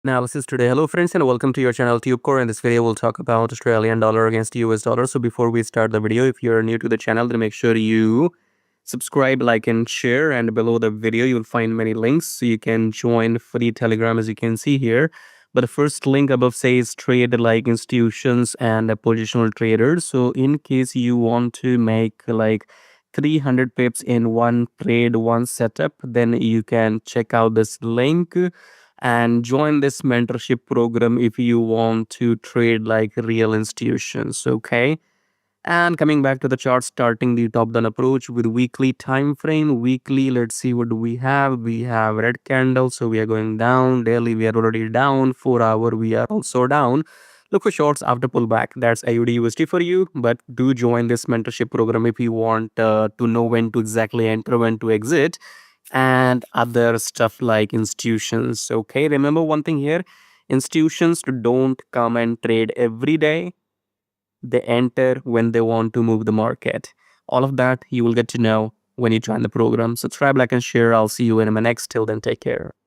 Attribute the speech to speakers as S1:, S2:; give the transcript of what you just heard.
S1: Analysis today. Hello friends and welcome to your channel TubeCore. In this video we'll talk about Australian dollar against US dollar. So before we start the video, if you're new to the channel, then make sure you subscribe, like and share, and below the video you'll find many links so you can join free Telegram as you can see here. But the first link above says trade like institutions and positional traders. So in case you want to make like 300 pips in one trade, one setup, then you can check out this link and join this mentorship program if you want to trade like real institutions. Okay, and coming back to the chart, starting the top down approach with weekly time frame. Weekly, let's see what do we have. We have red candle, so we are going down. Daily we are already down. 4 hour we are also down. Look for shorts after pullback. That's AUDUSD for you. But do join this mentorship program if you want to know when to exactly enter, when to exit, and other stuff like institutions. Okay, remember one thing here: institutions don't come and trade every day. They enter when they want to move the market. All of that you will get to know when you join the program. Subscribe, like and share. I'll see you in my next. Till then, take care.